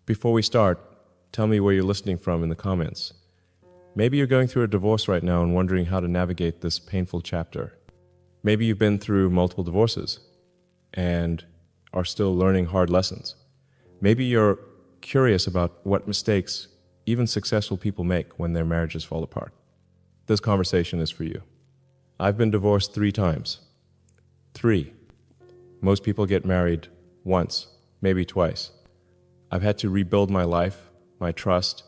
Before we start, tell me where you're listening from in the comments. Maybe you're going through a divorce right now and wondering how to navigate this painful chapter. Maybe you've been through multiple divorces and are still learning hard lessons. Maybe you're curious about what mistakes even successful people make when their marriages fall apart. This conversation is for you. I've been divorced 3 times. 3. Most people get married once, maybe twice. I've had to rebuild my life, my trust,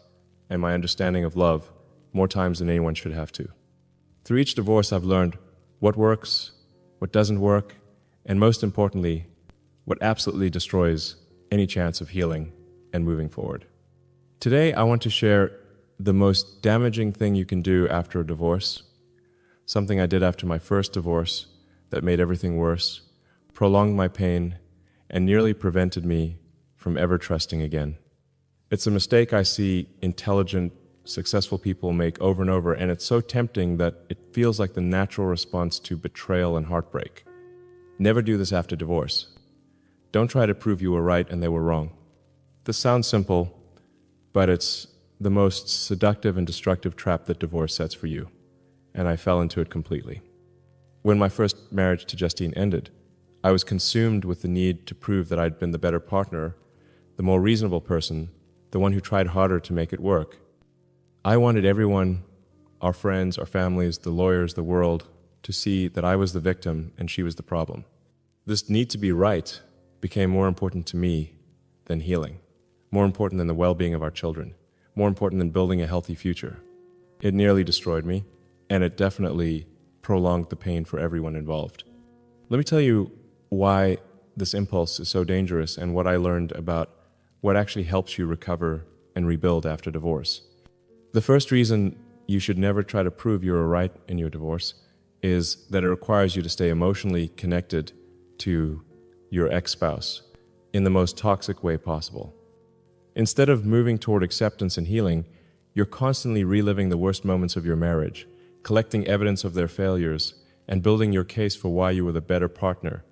and my understanding of love more times than anyone should have to. Through each divorce, I've learned what works, what doesn't work, and most importantly, what absolutely destroys any chance of healing and moving forward. Today, I want to share the most damaging thing you can do after a divorce, something I did after my first divorce that made everything worse, prolonged my pain, and nearly prevented me from ever trusting again. It's a mistake I see intelligent, successful people make over and over, and it's so tempting that it feels like the natural response to betrayal and heartbreak. Never do this after divorce. Don't try to prove you were right and they were wrong. This sounds simple, but it's the most seductive and destructive trap that divorce sets for you, and I fell into it completely. When my first marriage to Justine ended, I was consumed with the need to prove that I'd been the better partner, the more reasonable person, the one who tried harder to make it work. I wanted everyone, our friends, our families, the lawyers, the world, to see that I was the victim and she was the problem. This need to be right became more important to me than healing, more important than the well-being of our children, more important than building a healthy future. It nearly destroyed me, and it definitely prolonged the pain for everyone involved. Let me tell you why this impulse is so dangerous and what I learned about what actually helps you recover and rebuild after divorce. The first reason you should never try to prove you're right in your divorce is that it requires you to stay emotionally connected to your ex-spouse in the most toxic way possible. Instead of moving toward acceptance and healing, you're constantly reliving the worst moments of your marriage, collecting evidence of their failures, and building your case for why you were the better partner.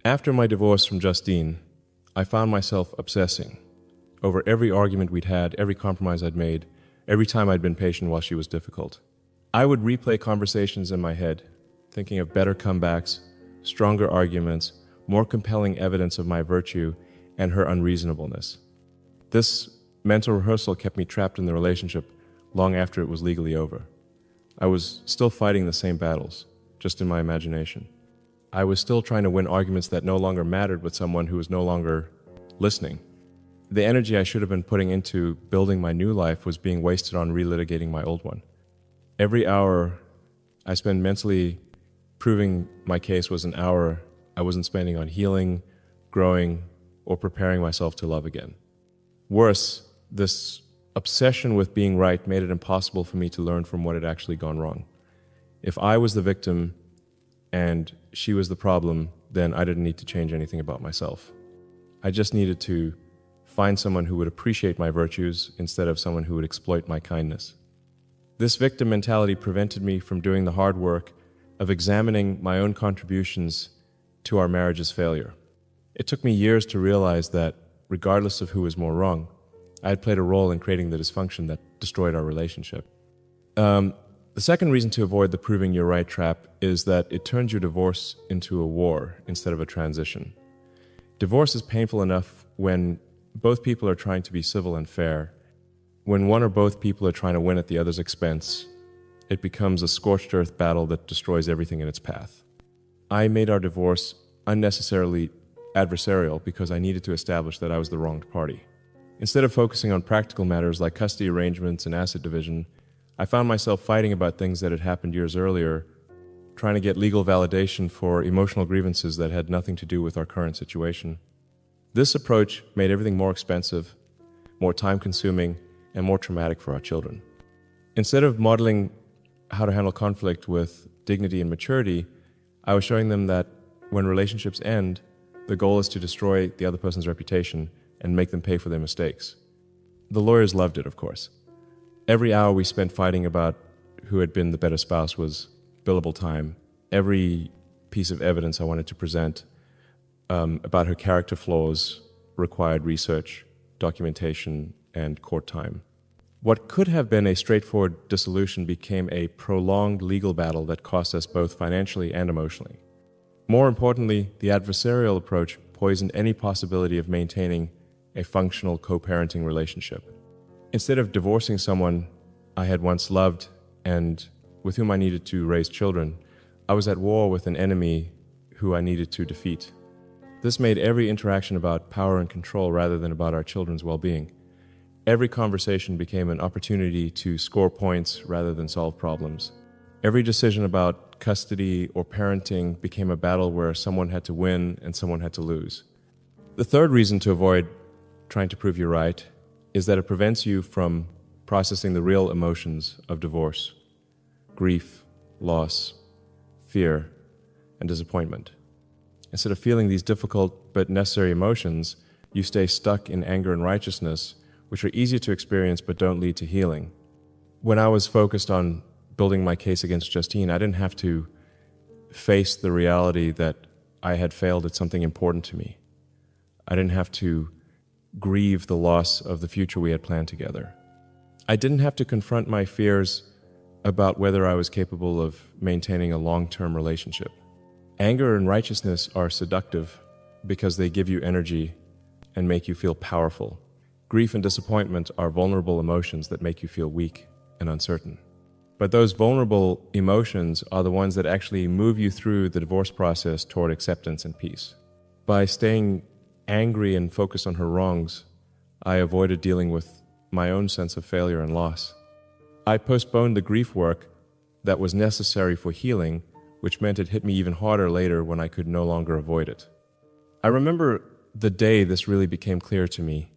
After my divorce from Justine, I found myself obsessing over every argument we'd had, every compromise I'd made, every time I'd been patient while she was difficult. I would replay conversations in my head, thinking of better comebacks, stronger arguments, more compelling evidence of my virtue and her unreasonableness. This mental rehearsal kept me trapped in the relationship long after it was legally over. I was still fighting the same battles, just in my imagination. I was still trying to win arguments that no longer mattered with someone who was no longer listening. The energy I should have been putting into building my new life was being wasted on relitigating my old one. Every hour I spent mentally proving my case was an hour I wasn't spending on healing, growing, or preparing myself to love again. Worse, this obsession with being right made it impossible for me to learn from what had actually gone wrong. If I was the victim and she was the problem, then I didn't need to change anything about myself. I just needed to find someone who would appreciate my virtues instead of someone who would exploit my kindness. This victim mentality prevented me from doing the hard work of examining my own contributions to our marriage's failure. It took me years to realize that, regardless of who was more wrong, I had played a role in creating the dysfunction that destroyed our relationship. The second reason to avoid the proving you're right trap is that it turns your divorce into a war instead of a transition. Divorce is painful enough when both people are trying to be civil and fair. When one or both people are trying to win at the other's expense, it becomes a scorched earth battle that destroys everything in its path. I made our divorce unnecessarily adversarial because I needed to establish that I was the wronged party. Instead of focusing on practical matters like custody arrangements and asset division, I found myself fighting about things that had happened years earlier, trying to get legal validation for emotional grievances that had nothing to do with our current situation. This approach made everything more expensive, more time-consuming, and more traumatic for our children. Instead of modeling how to handle conflict with dignity and maturity, I was showing them that when relationships end, the goal is to destroy the other person's reputation and make them pay for their mistakes. The lawyers loved it, of course. Every hour we spent fighting about who had been the better spouse was billable time. Every piece of evidence I wanted to present about her character flaws required research. documentation, and court time. What could have been a straightforward dissolution became a prolonged legal battle that cost us both financially and emotionally. More importantly, the adversarial approach poisoned any possibility of maintaining a functional co-parenting relationship. Instead of divorcing someone I had once loved and with whom I needed to raise children, I was at war with an enemy who I needed to defeat. This made every interaction about power and control rather than about our children's well-being. Every conversation became an opportunity to score points rather than solve problems. Every decision about custody or parenting became a battle where someone had to win and someone had to lose. The third reason to avoid trying to prove you're right is that it prevents you from processing the real emotions of divorce: grief, loss, fear, and disappointment. Instead of feeling these difficult but necessary emotions, you stay stuck in anger and righteousness, which are easy to experience but don't lead to healing. When I was focused on building my case against Justine, I didn't have to face the reality that I had failed at something important to me. I didn't have to grieve the loss of the future we had planned together. I didn't have to confront my fears about whether I was capable of maintaining a long-term relationship. Anger and righteousness are seductive because they give you energy and make you feel powerful. Grief and disappointment are vulnerable emotions that make you feel weak and uncertain. But those vulnerable emotions are the ones that actually move you through the divorce process toward acceptance and peace. By staying angry and focused on her wrongs, I avoided dealing with my own sense of failure and loss. I postponed the grief work that was necessary for healing, which meant it hit me even harder later when I could no longer avoid it. I remember the day this really became clear to me.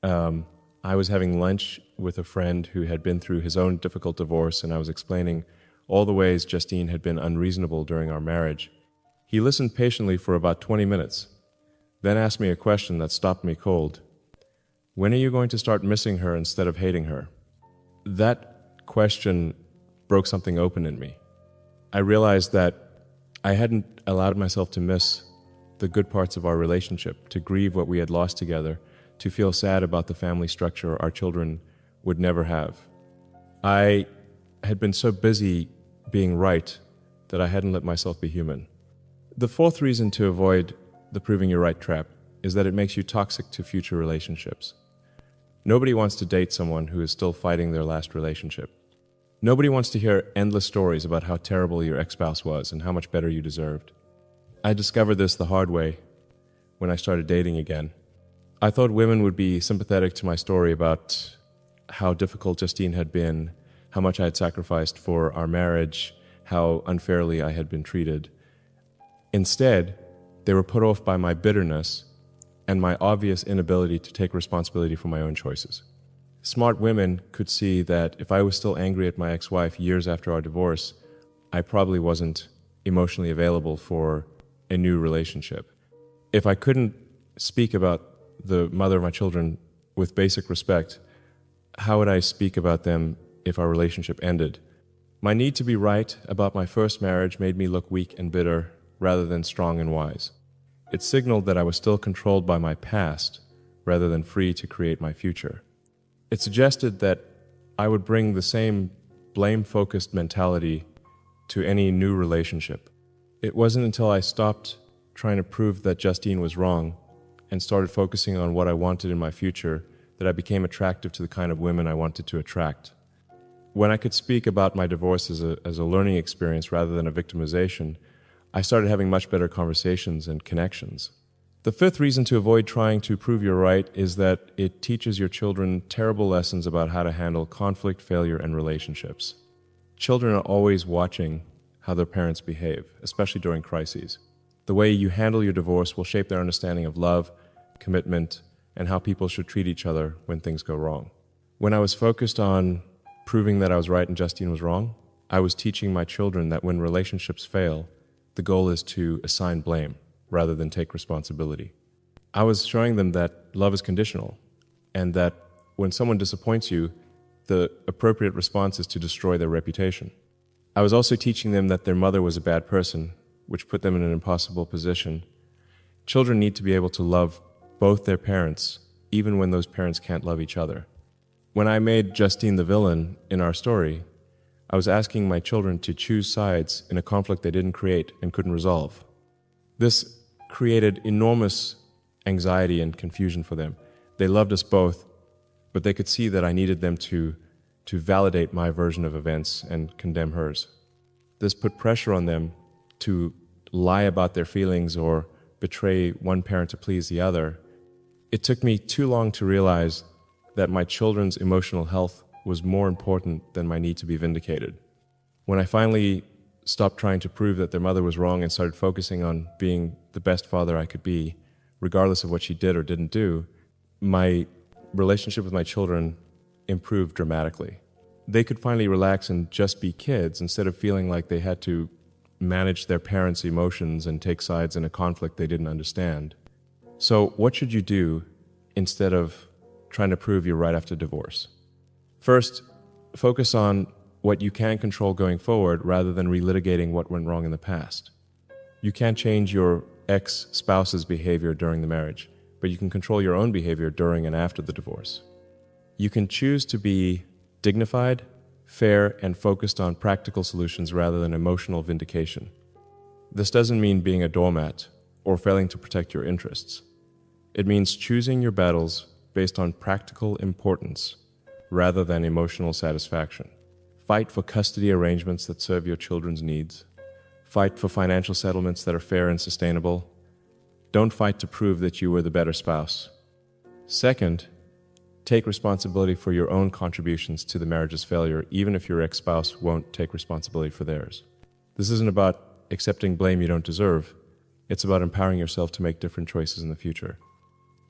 I was having lunch with a friend who had been through his own difficult divorce, and I was explaining all the ways Justine had been unreasonable during our marriage. He listened patiently for about 20 minutes, then asked me a question that stopped me cold. When are you going to start missing her instead of hating her? That question broke something open in me. I realized that I hadn't allowed myself to miss the good parts of our relationship, to grieve what we had lost together, to feel sad about the family structure our children would never have. I had been so busy being right that I hadn't let myself be human. The fourth reason to avoid the proving you're right trap is that it makes you toxic to future relationships. Nobody wants to date someone who is still fighting their last relationship. Nobody wants to hear endless stories about how terrible your ex-spouse was and how much better you deserved. I discovered this the hard way when I started dating again. I thought women would be sympathetic to my story about how difficult Justine had been, how much I had sacrificed for our marriage, how unfairly I had been treated. Instead, they were put off by my bitterness and my obvious inability to take responsibility for my own choices. Smart women could see that if I was still angry at my ex-wife years after our divorce, I probably wasn't emotionally available for a new relationship. If I couldn't speak about the mother of my children with basic respect, how would I speak about them if our relationship ended? My need to be right about my first marriage made me look weak and bitter rather than strong and wise. It signaled that I was still controlled by my past rather than free to create my future. It suggested that I would bring the same blame-focused mentality to any new relationship. It wasn't until I stopped trying to prove that Justine was wrong and started focusing on what I wanted in my future that I became attractive to the kind of women I wanted to attract. When I could speak about my divorce as a learning experience rather than a victimization, I started having much better conversations and connections. The fifth reason to avoid trying to prove you're right is that it teaches your children terrible lessons about how to handle conflict, failure, and relationships. Children are always watching how their parents behave, especially during crises. The way you handle your divorce will shape their understanding of love, commitment, and how people should treat each other when things go wrong. When I was focused on proving that I was right and Justine was wrong, I was teaching my children that when relationships fail, the goal is to assign blame rather than take responsibility. I was showing them that love is conditional and that when someone disappoints you, the appropriate response is to destroy their reputation. I was also teaching them that their mother was a bad person, which put them in an impossible position. Children need to be able to love both their parents even when those parents can't love each other. When I made Justine the villain in our story, I was asking my children to choose sides in a conflict they didn't create and couldn't resolve. This created enormous anxiety and confusion for them. They loved us both, but they could see that I needed them to validate my version of events and condemn hers. This put pressure on them to lie about their feelings or betray one parent to please the other. It took me too long to realize that my children's emotional health was more important than my need to be vindicated. When I finally stopped trying to prove that their mother was wrong and started focusing on being the best father I could be, regardless of what she did or didn't do, my relationship with my children improved dramatically. They could finally relax and just be kids instead of feeling like they had to manage their parents' emotions and take sides in a conflict they didn't understand. So what should you do instead of trying to prove you're right after divorce? First, focus on what you can control going forward rather than relitigating what went wrong in the past. You can't change your ex-spouse's behavior during the marriage, but you can control your own behavior during and after the divorce. You can choose to be dignified, fair, and focused on practical solutions rather than emotional vindication. This doesn't mean being a doormat or failing to protect your interests. It means choosing your battles based on practical importance rather than emotional satisfaction. Fight for custody arrangements that serve your children's needs. Fight for financial settlements that are fair and sustainable. Don't fight to prove that you were the better spouse. Second, take responsibility for your own contributions to the marriage's failure, even if your ex-spouse won't take responsibility for theirs. This isn't about accepting blame you don't deserve. It's about empowering yourself to make different choices in the future.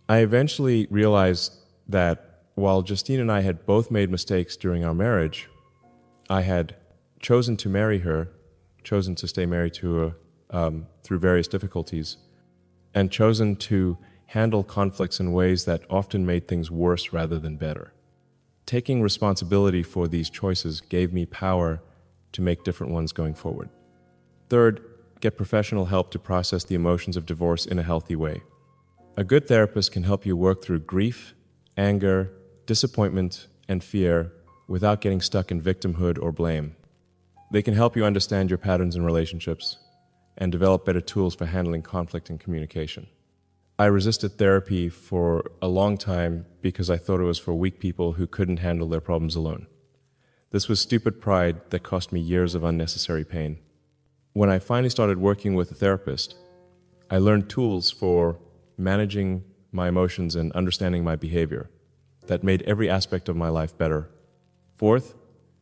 I eventually realized that while Justine and I had both made mistakes during our marriage, I had chosen to marry her, chosen to stay married to her through various difficulties, and chosen to handle conflicts in ways that often made things worse rather than better. Taking responsibility for these choices gave me power to make different ones going forward. Third, get professional help to process the emotions of divorce in a healthy way. A good therapist can help you work through grief, anger, disappointment, and fear without getting stuck in victimhood or blame. They can help you understand your patterns in relationships and develop better tools for handling conflict and communication. I resisted therapy for a long time because I thought it was for weak people who couldn't handle their problems alone. This was stupid pride that cost me years of unnecessary pain. When I finally started working with a therapist, I learned tools for managing my emotions and understanding my behavior that made every aspect of my life better. Fourth,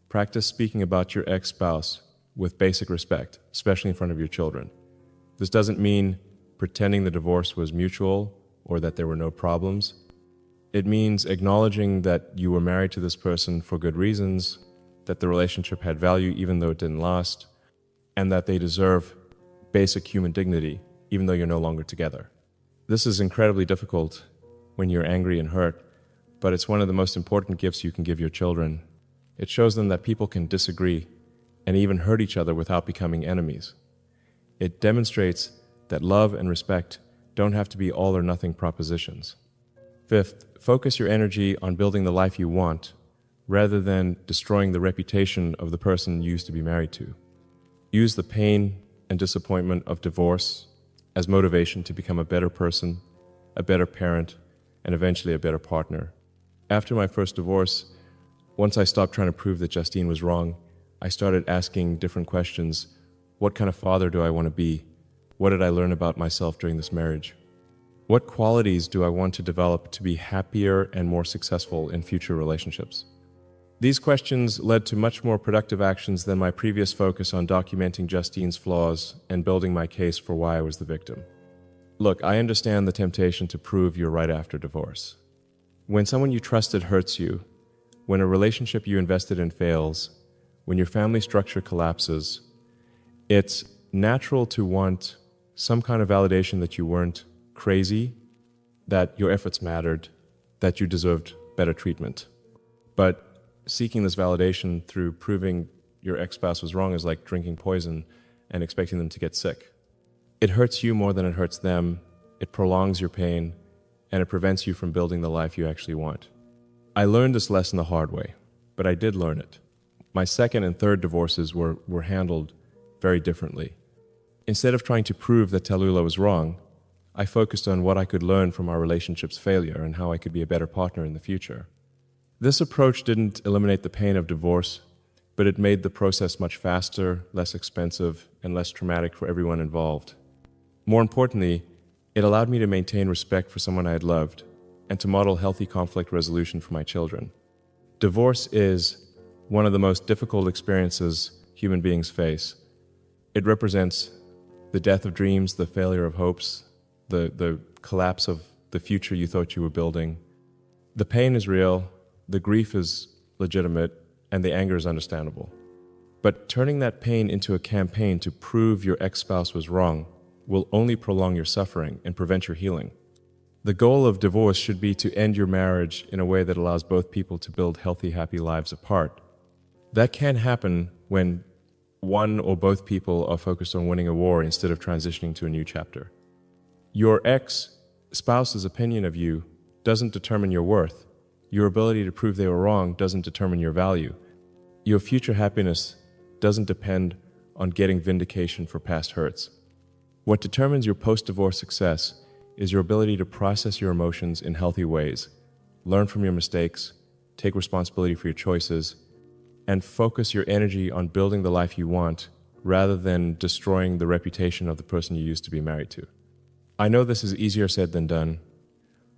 practice speaking about your ex-spouse with basic respect, especially in front of your children. This doesn't mean pretending the divorce was mutual or that there were no problems. It means acknowledging that you were married to this person for good reasons, that the relationship had value even though it didn't last, and that they deserve basic human dignity even though you're no longer together. This is incredibly difficult when you're angry and hurt, but it's one of the most important gifts you can give your children. It shows them that people can disagree and even hurt each other without becoming enemies. It demonstrates that love and respect don't have to be all or nothing propositions. Fifth, focus your energy on building the life you want rather than destroying the reputation of the person you used to be married to. Use the pain and disappointment of divorce as motivation to become a better person, a better parent, and eventually a better partner. After my first divorce, once I stopped trying to prove that Justine was wrong, I started asking different questions. What kind of father do I want to be? What did I learn about myself during this marriage? What qualities do I want to develop to be happier and more successful in future relationships? These questions led to much more productive actions than my previous focus on documenting Justine's flaws and building my case for why I was the victim. Look, I understand the temptation to prove you're right after divorce. When someone you trusted hurts you, when a relationship you invested in fails, when your family structure collapses, it's natural to want some kind of validation that you weren't crazy, that your efforts mattered, that you deserved better treatment. But seeking this validation through proving your ex-spouse was wrong is like drinking poison and expecting them to get sick. It hurts you more than it hurts them, it prolongs your pain, and it prevents you from building the life you actually want. I learned this lesson the hard way, but I did learn it. My second and third divorces were handled very differently. Instead of trying to prove that Tallulah was wrong, I focused on what I could learn from our relationship's failure and how I could be a better partner in the future. This approach didn't eliminate the pain of divorce, but it made the process much faster, less expensive, and less traumatic for everyone involved. More importantly, it allowed me to maintain respect for someone I had loved and to model healthy conflict resolution for my children. Divorce is one of the most difficult experiences human beings face. It represents the death of dreams, the failure of hopes, the collapse of the future you thought you were building. The pain is real, the grief is legitimate, and the anger is understandable. But turning that pain into a campaign to prove your ex-spouse was wrong will only prolong your suffering and prevent your healing. The goal of divorce should be to end your marriage in a way that allows both people to build healthy, happy lives apart. That can happen when one or both people are focused on winning a war instead of transitioning to a new chapter. Your ex-spouse's opinion of you doesn't determine your worth. Your ability to prove they were wrong doesn't determine your value. Your future happiness doesn't depend on getting vindication for past hurts. What determines your post-divorce success is your ability to process your emotions in healthy ways, learn from your mistakes, take responsibility for your choices, and focus your energy on building the life you want rather than destroying the reputation of the person you used to be married to. I know this is easier said than done.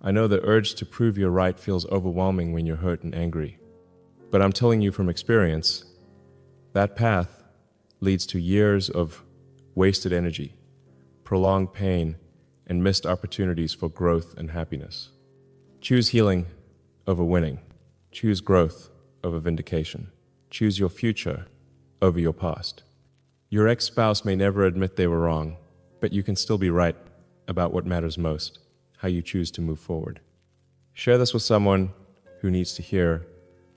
I know the urge to prove you're right feels overwhelming when you're hurt and angry. But I'm telling you from experience, that path leads to years of wasted energy, prolonged pain, and missed opportunities for growth and happiness. Choose healing over winning. Choose growth over vindication. Choose your future over your past. Your ex-spouse may never admit they were wrong, but you can still be right about what matters most, how you choose to move forward. Share this with someone who needs to hear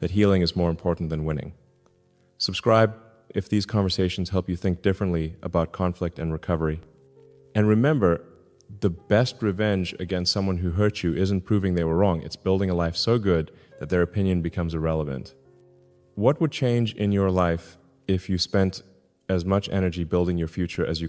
that healing is more important than winning. Subscribe if these conversations help you think differently about conflict and recovery. And remember, the best revenge against someone who hurt you isn't proving they were wrong. It's building a life so good that their opinion becomes irrelevant. What would change in your life if you spent as much energy building your future as you could?